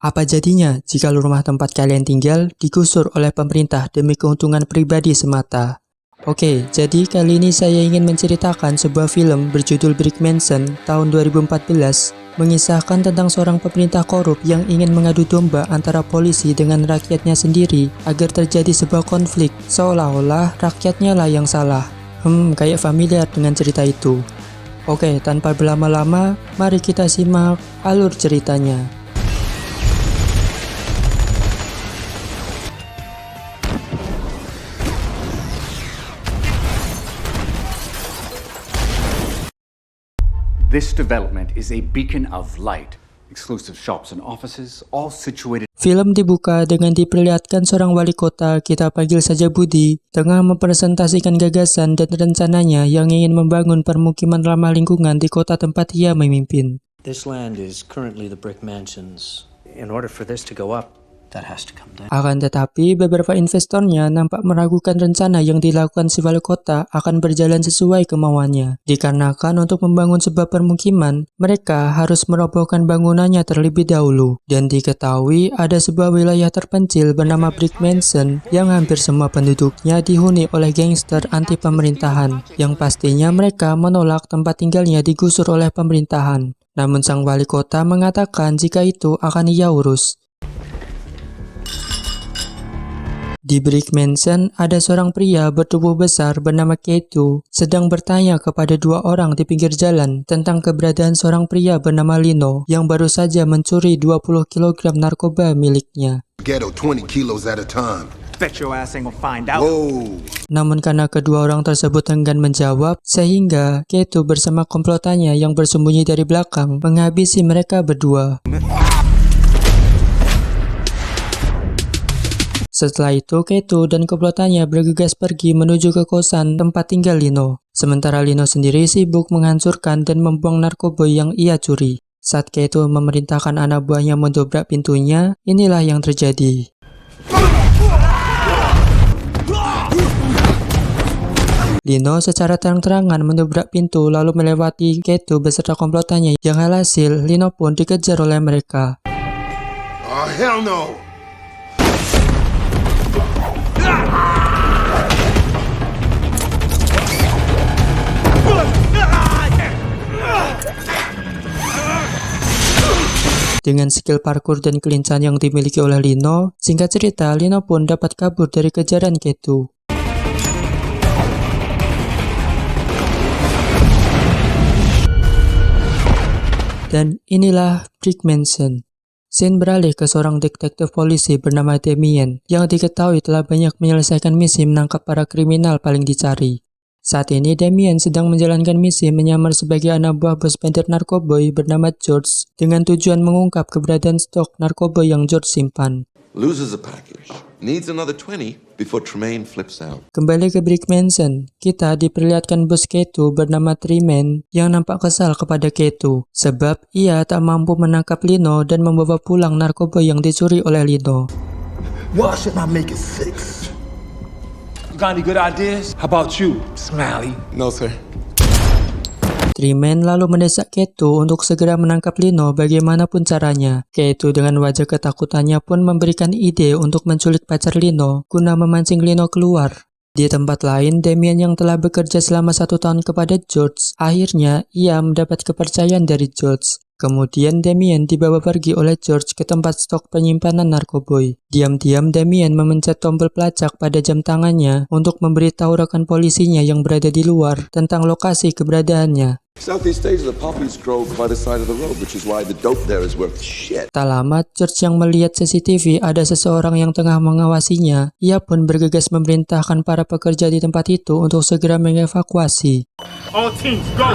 Apa jadinya jika rumah tempat kalian tinggal digusur oleh pemerintah demi keuntungan pribadi semata? Oke, jadi kali ini saya ingin menceritakan sebuah film berjudul Brick Mansion tahun 2014, mengisahkan tentang seorang pemerintah korup yang ingin mengadu domba antara polisi dengan rakyatnya sendiri agar terjadi sebuah konflik, seolah-olah rakyatnya lah yang salah. Kayak familiar dengan cerita itu. Oke, tanpa berlama-lama, mari kita simak alur ceritanya. This development is a beacon of light. Exclusive shops and offices, all situated. Film dibuka dengan diperlihatkan seorang wali kota, kita panggil saja Budi, tengah mempresentasikan gagasan dan rencananya yang ingin membangun permukiman ramah lingkungan di kota tempat ia memimpin. This land is currently the Brick Mansions. In order for this to go up, that has to come down. Akan tetapi, beberapa investornya nampak meragukan rencana yang dilakukan si wali kota akan berjalan sesuai kemauannya. Dikarenakan untuk membangun sebuah permukiman, mereka harus merobohkan bangunannya terlebih dahulu. Dan diketahui ada sebuah wilayah terpencil bernama Brick Mansion yang hampir semua penduduknya dihuni oleh gangster anti pemerintahan, yang pastinya mereka menolak tempat tinggalnya digusur oleh pemerintahan. Namun sang wali kota mengatakan jika itu akan ia urus. Di Brick Mansion, ada seorang pria bertubuh besar bernama Keito sedang bertanya kepada dua orang di pinggir jalan tentang keberadaan seorang pria bernama Lino yang baru saja mencuri 20 kg narkoba miliknya. Ghetto 20 kilos at a time. Bet your ass ain't gonna find out. Whoa. Namun karena kedua orang tersebut enggan menjawab, sehingga Keito bersama komplotannya yang bersembunyi dari belakang menghabisi mereka berdua. Setelah itu, Keito dan komplotannya bergegas pergi menuju ke kosan tempat tinggal Lino. Sementara Lino sendiri sibuk menghancurkan dan membuang narkoba yang ia curi. Saat Keito memerintahkan anak buahnya mendobrak pintunya, inilah yang terjadi. Lino secara terang-terangan mendobrak pintu lalu melewati Keito beserta komplotannya, yang alhasil Lino pun dikejar oleh mereka. Oh, hell no. Dengan skill parkour dan kelincahan yang dimiliki oleh Lino, singkat cerita Lino pun dapat kabur dari kejaran Keito. Dan inilah Brick Mansion. Scene beralih ke seorang detektif polisi bernama Damien yang diketahui telah banyak menyelesaikan misi menangkap para kriminal paling dicari. Saat ini Damien sedang menjalankan misi menyamar sebagai anak buah bos bandar narkoba bernama George dengan tujuan mengungkap keberadaan stok narkoba yang George simpan. Loses a package, needs another 20 before Tremaine flips out. Kembali ke Brick Mansion, kita diperlihatkan bos Keito bernama Tremaine yang nampak kesal kepada Keito sebab ia tak mampu menangkap Lino dan membawa pulang narkoba yang dicuri oleh Lino. Why should I make it 6? Got any good ideas? How about you, Smiley? No, sir. Tremaine lalu mendesak Keito untuk segera menangkap Lino bagaimanapun caranya. Keito dengan wajah ketakutannya pun memberikan ide untuk menculik pacar Lino guna memancing Lino keluar. Di tempat lain, Damien yang telah bekerja selama 1 tahun kepada George, akhirnya ia mendapat kepercayaan dari George. Kemudian Damien dibawa pergi oleh George ke tempat stok penyimpanan narkoba. Diam-diam Damien memencet tombol pelacak pada jam tangannya untuk memberitahu rekan polisinya yang berada di luar tentang lokasi keberadaannya. Southeast Asia, the poppies grow by the side of the road, which is why the dope there is worth shit. Tak lama, George yang melihat CCTV ada seseorang yang tengah mengawasinya. Ia pun bergegas memerintahkan para pekerja di tempat itu untuk segera mengevakuasi. All teams, go!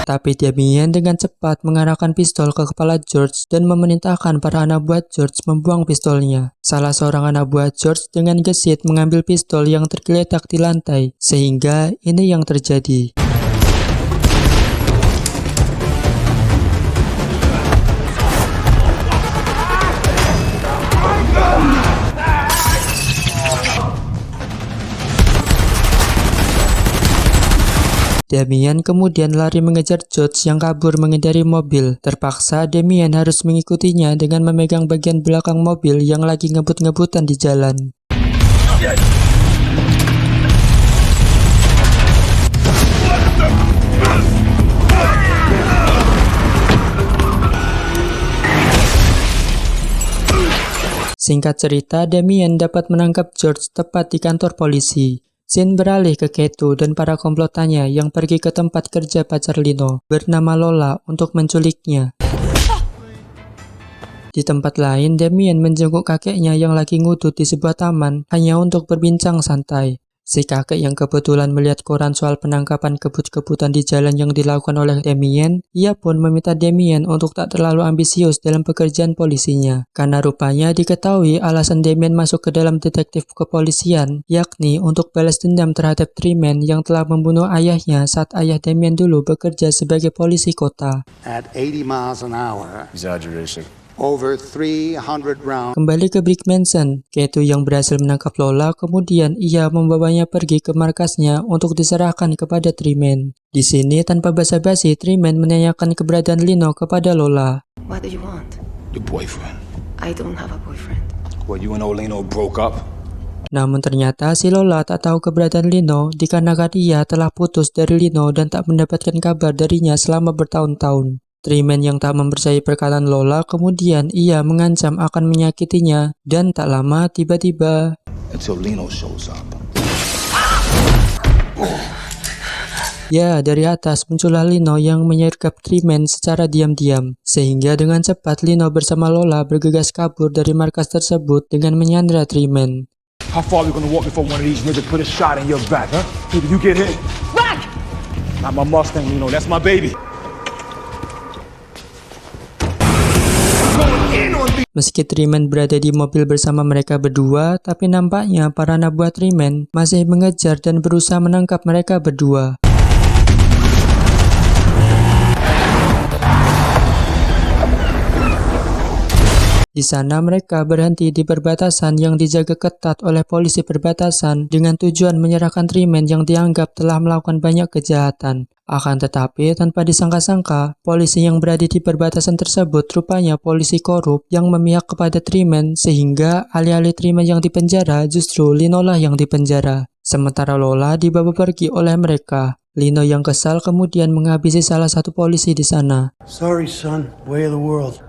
Tapi Damien dengan cepat mengarahkan pistol ke kepala George dan memerintahkan para anak buah George membuang pistolnya. Salah seorang anak buah George dengan gesit mengambil pistol yang tergeletak di lantai, sehingga ini yang terjadi. Damien kemudian lari mengejar George yang kabur menghindari mobil. Terpaksa Damien harus mengikutinya dengan memegang bagian belakang mobil yang lagi ngebut-ngebutan di jalan. Singkat cerita, Damien dapat menangkap George tepat di kantor polisi. Scene beralih ke Kato dan para komplotannya yang pergi ke tempat kerja pacar Lino bernama Lola untuk menculiknya. Di tempat lain, Damien menjenguk kakeknya yang lagi ngudut di sebuah taman hanya untuk berbincang santai. Si kakek yang kebetulan melihat koran soal penangkapan kebut-kebutan di jalan yang dilakukan oleh Damien, ia pun meminta Damien untuk tak terlalu ambisius dalam pekerjaan polisinya. Karena rupanya diketahui alasan Damien masuk ke dalam detektif kepolisian, yakni untuk balas dendam terhadap Treeman yang telah membunuh ayahnya saat ayah Damien dulu bekerja sebagai polisi kota. At 80 miles an hour, Exaggeration. over 300 rounds. Kembali ke Brick Mansion, Kato yang berhasil menangkap Lola kemudian ia membawanya pergi ke markasnya untuk diserahkan kepada Treeman. Di sini tanpa basa-basi, Treeman menanyakan keberadaan Lino kepada Lola. What do you want? Your boyfriend. I don't have a boyfriend. Well, you and Olino broke up. Namun ternyata si Lola tak tahu keberadaan Lino dikarenakan ia telah putus dari Lino dan tak mendapatkan kabar darinya selama bertahun-tahun. Treeman yang tak mempercayai perkataan Lola kemudian ia mengancam akan menyakitinya dan tak lama tiba-tiba Until Lino shows up. ya dari atas muncullah Lino yang menyergap Treeman secara diam-diam sehingga dengan cepat Lino bersama Lola bergegas kabur dari markas tersebut dengan menyandra Treeman. How far we gonna walk before one of these niggas put a shot in your back, huh? Did you get hit? Run! Not my Mustang, Lino. That's my baby. Meski Treeman berada di mobil bersama mereka berdua, tapi nampaknya para anak buah Treeman masih mengejar dan berusaha menangkap mereka berdua. Di sana mereka berhenti di perbatasan yang dijaga ketat oleh polisi perbatasan dengan tujuan menyerahkan Treeman yang dianggap telah melakukan banyak kejahatan. Akan tetapi tanpa disangka-sangka, polisi yang berada di perbatasan tersebut rupanya polisi korup yang memihak kepada Treeman sehingga alih-alih Treeman yang dipenjara justru Lino lah yang dipenjara. Sementara Lola dibawa pergi oleh mereka. Lino yang kesal kemudian menghabisi salah satu polisi di sana. Sorry, son. Way of the world.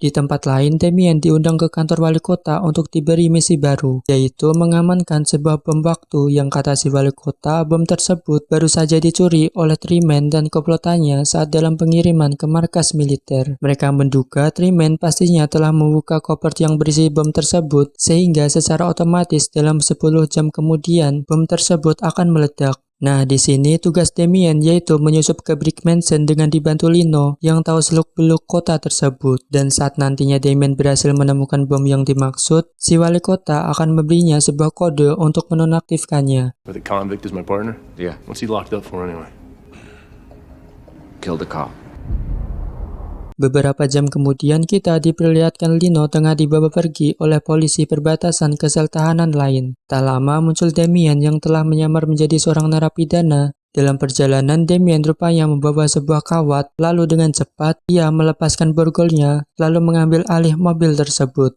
Di tempat lain, Damien diundang ke kantor wali kota untuk diberi misi baru, yaitu mengamankan sebuah bom waktu yang kata si wali kota bom tersebut baru saja dicuri oleh Treeman dan komplotannya saat dalam pengiriman ke markas militer. Mereka menduga Treeman pastinya telah membuka koper yang berisi bom tersebut, sehingga secara otomatis dalam 10 jam kemudian bom tersebut akan meledak. Nah, di sini tugas Damien yaitu menyusup ke Brick Mansion dengan dibantu Lino yang tahu seluk-beluk kota tersebut. Dan saat nantinya Damien berhasil menemukan bom yang dimaksud, si wali kota akan memberinya sebuah kode untuk menonaktifkannya. But the convict is my partner? Yeah, What's he locked up for anyway? killed a cop. Beberapa jam kemudian kita diperlihatkan Lino tengah dibawa pergi oleh polisi perbatasan ke sel tahanan lain. Tak lama muncul Damien yang telah menyamar menjadi seorang narapidana. Dalam perjalanan, Damien rupanya membawa sebuah kawat, lalu dengan cepat ia melepaskan borgolnya, lalu mengambil alih mobil tersebut.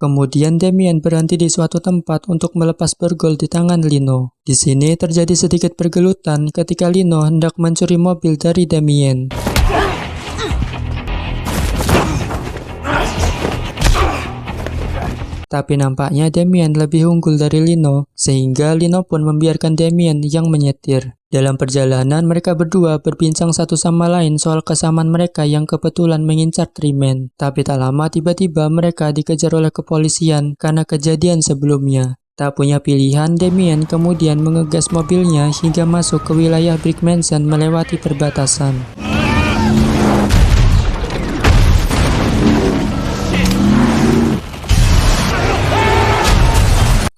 Kemudian Damien berhenti di suatu tempat untuk melepas borgol di tangan Lino. Di sini terjadi sedikit pergelutan ketika Lino hendak mencuri mobil dari Damien. Tapi nampaknya Damien lebih unggul dari Lino, sehingga Lino pun membiarkan Damien yang menyetir. Dalam perjalanan, mereka berdua berbincang satu sama lain soal kesamaan mereka yang kebetulan mengincar Treeman. Tapi tak lama tiba-tiba mereka dikejar oleh kepolisian karena kejadian sebelumnya. Tak punya pilihan, Damien kemudian mengegas mobilnya hingga masuk ke wilayah Brick Mansion melewati perbatasan.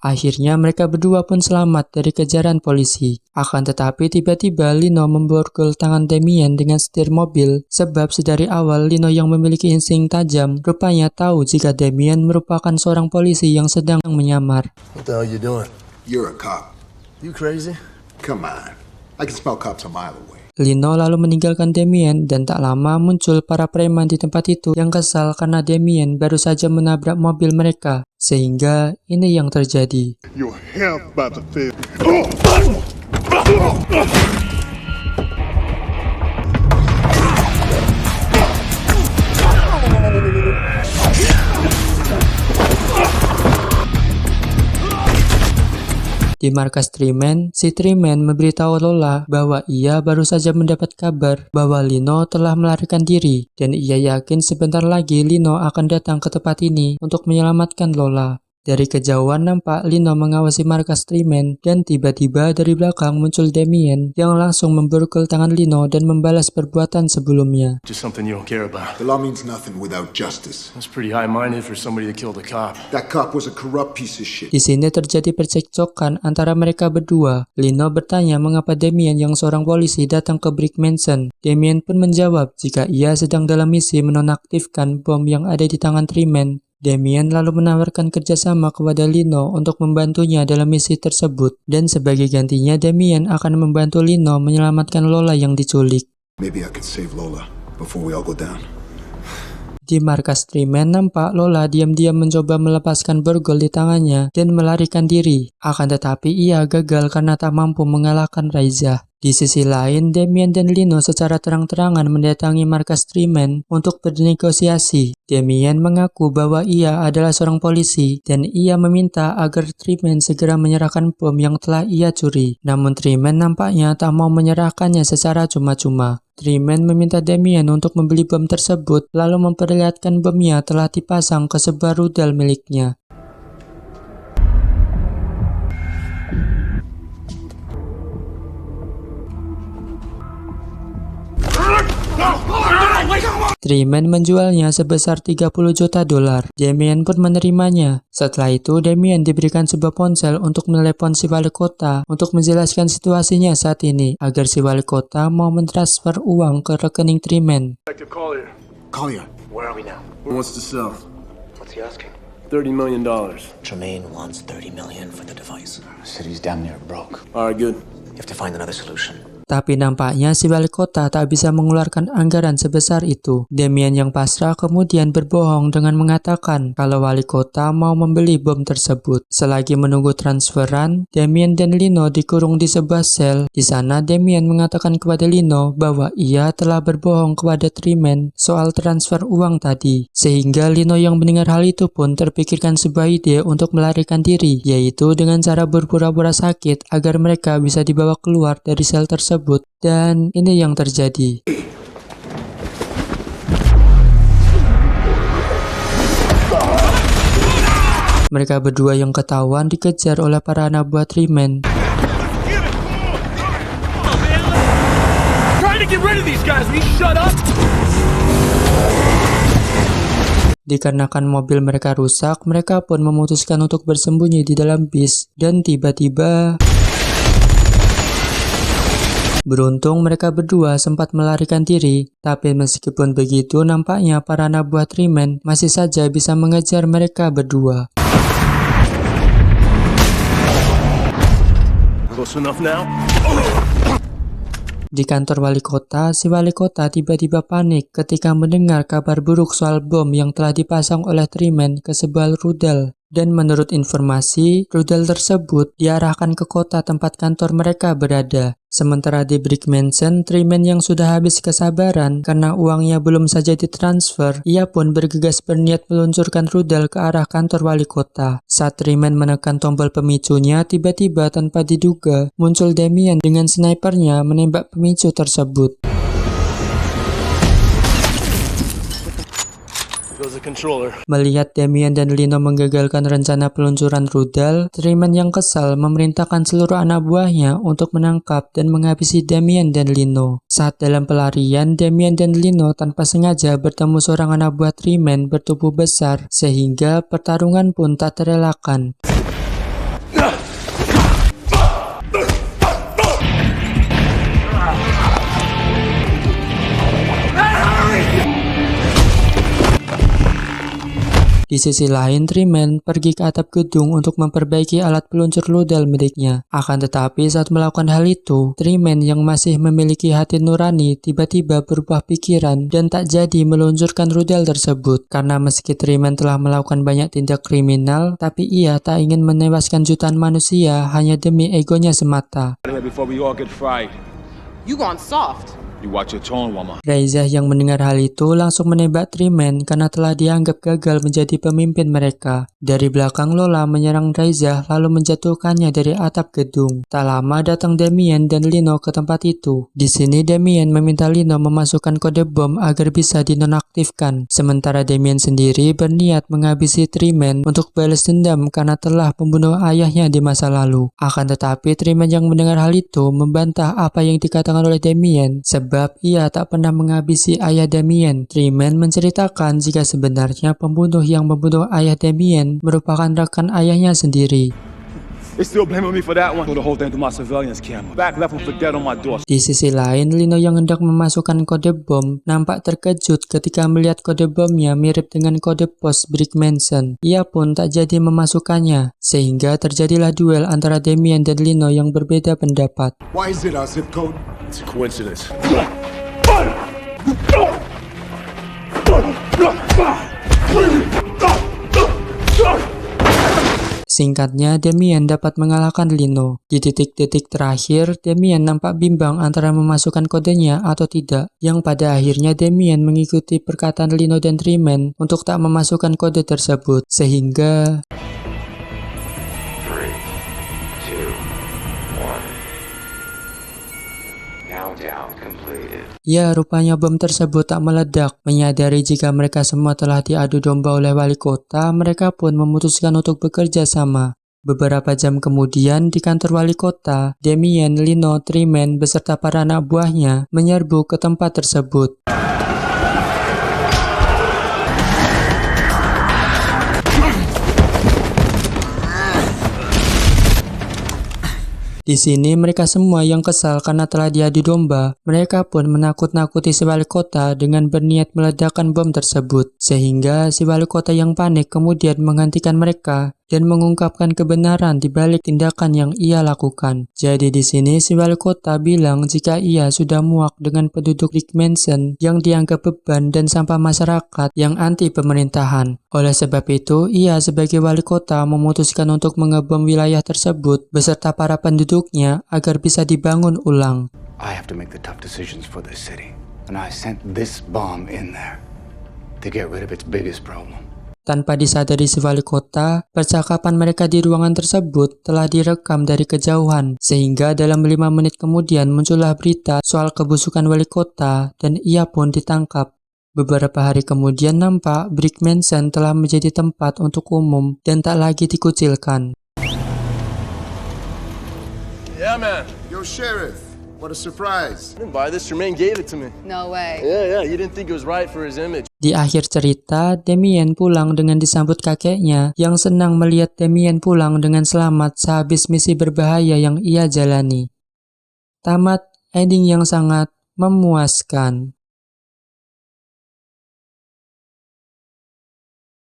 Akhirnya mereka berdua pun selamat dari kejaran polisi. Akan tetapi tiba-tiba Lino memborgol tangan Damien dengan setir mobil, sebab sedari awal Lino yang memiliki insting tajam rupanya tahu jika Damien merupakan seorang polisi yang sedang menyamar. What the hell you doing? You're a cop. You crazy? Come on. I can smell cops a mile away. Lino lalu meninggalkan Damien dan tak lama muncul para preman di tempat itu yang kesal karena Damien baru saja menabrak mobil mereka. Sehingga ini yang terjadi. Your health about to fail. Di markas Triman, si Triman memberitahu Lola bahwa ia baru saja mendapat kabar bahwa Lino telah melarikan diri dan ia yakin sebentar lagi Lino akan datang ke tempat ini untuk menyelamatkan Lola. Dari kejauhan nampak Lino mengawasi markas Triman dan tiba-tiba dari belakang muncul Damien yang langsung memborgol tangan Lino dan membalas perbuatan sebelumnya. Just something you don't care about. The law means nothing without justice. That's pretty high-minded for somebody to kill the cop. That cop was a corrupt piece of shit. Di sini terjadi percekcokan antara mereka berdua. Lino bertanya mengapa Damien yang seorang polisi datang ke Brick Mansion. Damien pun menjawab jika ia sedang dalam misi menonaktifkan bom yang ada di tangan Triman. Damien lalu menawarkan kerjasama kepada Lino untuk membantunya dalam misi tersebut. Dan sebagai gantinya Damien akan membantu Lino menyelamatkan Lola yang diculik. Maybe I could save Lola before we all go down. Di markas Triman nampak Lola diam-diam mencoba melepaskan borgol di tangannya dan melarikan diri. Akan tetapi ia gagal karena tak mampu mengalahkan Raiza. Di sisi lain, Damien dan Lino secara terang-terangan mendatangi markas Triman untuk bernegosiasi. Damien mengaku bahwa ia adalah seorang polisi dan ia meminta agar Triman segera menyerahkan bom yang telah ia curi. Namun Triman nampaknya tak mau menyerahkannya secara cuma-cuma. Triman meminta Damien untuk membeli bom tersebut lalu memperlihatkan bomnya telah dipasang ke sebuah rudal miliknya. Triman menjualnya sebesar 30 juta dolar. Damien pun menerimanya. Setelah itu, Damien diberikan sebuah ponsel untuk menelepon si wali kota untuk menjelaskan situasinya saat ini agar si wali kota mau mentransfer uang ke rekening Triman. Collier. Where are we now? Who wants to sell? What's he asking? $30 million. Tremaine wants $30 million for the device. The city's damn near broke. All right, good. You have to find another solution. Tapi nampaknya si wali kota tak bisa mengeluarkan anggaran sebesar itu. Damien yang pasrah kemudian berbohong dengan mengatakan kalau wali kota mau membeli bom tersebut. Selagi menunggu transferan, Damien dan Lino dikurung di sebuah sel. Di sana Damien mengatakan kepada Lino bahwa ia telah berbohong kepada Triman soal transfer uang tadi. Sehingga Lino yang mendengar hal itu pun terpikirkan sebuah ide untuk melarikan diri, yaitu dengan cara berpura-pura sakit agar mereka bisa dibawa keluar dari sel tersebut. Dan ini yang terjadi. Mereka berdua yang ketahuan dikejar oleh para anak buah Triman. Dikarenakan mobil mereka rusak, mereka pun memutuskan untuk bersembunyi di dalam bis. Dan tiba-tiba beruntung mereka berdua sempat melarikan diri, tapi meskipun begitu nampaknya para anak buah Triman masih saja bisa mengejar mereka berdua. Close enough now? Di kantor wali kota, si wali kota tiba-tiba panik ketika mendengar kabar buruk soal bom yang telah dipasang oleh Triman ke sebuah rudal. Dan menurut informasi, rudal tersebut diarahkan ke kota tempat kantor mereka berada. Sementara di Brick Mansion, Triman yang sudah habis kesabaran karena uangnya belum saja ditransfer, ia pun bergegas berniat meluncurkan rudal ke arah kantor wali kota. Saat Triman menekan tombol pemicunya, tiba-tiba tanpa diduga, muncul Damien dengan snipernya menembak pemicu tersebut. Melihat Damien dan Lino menggagalkan rencana peluncuran rudal, Triman yang kesal memerintahkan seluruh anak buahnya untuk menangkap dan menghabisi Damien dan Lino. Saat dalam pelarian, Damien dan Lino tanpa sengaja bertemu seorang anak buah Triman bertubuh besar, sehingga pertarungan pun tak terelakkan. Di sisi lain, Triman pergi ke atap gedung untuk memperbaiki alat peluncur rudal miliknya. Akan tetapi saat melakukan hal itu, Triman yang masih memiliki hati nurani tiba-tiba berubah pikiran dan tak jadi meluncurkan rudal tersebut. Karena meski Triman telah melakukan banyak tindak kriminal, tapi ia tak ingin menewaskan jutaan manusia hanya demi egonya semata. Before we all get fried. You gone soft. You watch your tone, woman. Raizah yang mendengar hal itu langsung menembak Triman karena telah dianggap gagal menjadi pemimpin mereka. Dari belakang Lola menyerang Raizah lalu menjatuhkannya dari atap gedung. Tak lama datang Damien dan Lino ke tempat itu. Di sini Damien meminta Lino memasukkan kode bom agar bisa dinonaktifkan. Sementara Damien sendiri berniat menghabisi Triman untuk balas dendam karena telah membunuh ayahnya di masa lalu. Akan tetapi Triman yang mendengar hal itu membantah apa yang dikatakan oleh Damien sebab ia tak pernah menghabisi ayah Damien. Triman menceritakan jika sebenarnya pembunuh yang membunuh ayah Damien merupakan rekan ayahnya sendiri. They still blaming me for that one. Throw the whole thing through my surveillance camera. Back left them for dead on my doorstep. Di sisi lain, Lino yang hendak memasukkan kode bom nampak terkejut ketika melihat kode bomnya mirip dengan kode pos Brick Mansion. Ia pun tak jadi memasukkannya, sehingga terjadilah duel antara Damien dan Lino yang berbeda pendapat. Why is it our zip code? It's a coincidence. Singkatnya, Damien dapat mengalahkan Lino. Di titik-titik terakhir, Damien nampak bimbang antara memasukkan kodenya atau tidak, yang pada akhirnya Damien mengikuti perkataan Lino dan Triman untuk tak memasukkan kode tersebut, sehingga ya, rupanya bom tersebut tak meledak. Menyadari jika mereka semua telah diadu domba oleh wali kota, mereka pun memutuskan untuk bekerja sama. Beberapa jam kemudian di kantor wali kota, Damien, Lino, Triman beserta para anak buahnya menyerbu ke tempat tersebut. Di sini mereka semua yang kesal karena telah diadu domba, mereka pun menakut-nakuti si wali kota dengan berniat meledakkan bom tersebut. Sehingga si wali kota yang panik kemudian menghentikan mereka dan mengungkapkan kebenaran di balik tindakan yang ia lakukan. Jadi di sini si wali kota bilang jika ia sudah muak dengan penduduk Brick Mansion yang dianggap beban dan sampah masyarakat yang anti pemerintahan. Oleh sebab itu, ia sebagai wali kota memutuskan untuk mengebom wilayah tersebut beserta para penduduknya agar bisa dibangun ulang. I have to make the tough decisions for this city, and I sent this bomb in there to get rid of its biggest problem. Tanpa disadari si wali kota, percakapan mereka di ruangan tersebut telah direkam dari kejauhan, sehingga dalam 5 menit kemudian muncullah berita soal kebusukan wali kota dan ia pun ditangkap. Beberapa hari kemudian nampak Brick Mansion telah menjadi tempat untuk umum dan tak lagi dikucilkan. Yeah, man. Yo, Sheriff. What a surprise. I didn't buy this. Jermaine gave it to me. No way. Yeah. You didn't think it was right for his image. Di akhir cerita, Damien pulang dengan disambut kakeknya yang senang melihat Damien pulang dengan selamat sehabis misi berbahaya yang ia jalani. Tamat ending yang sangat memuaskan.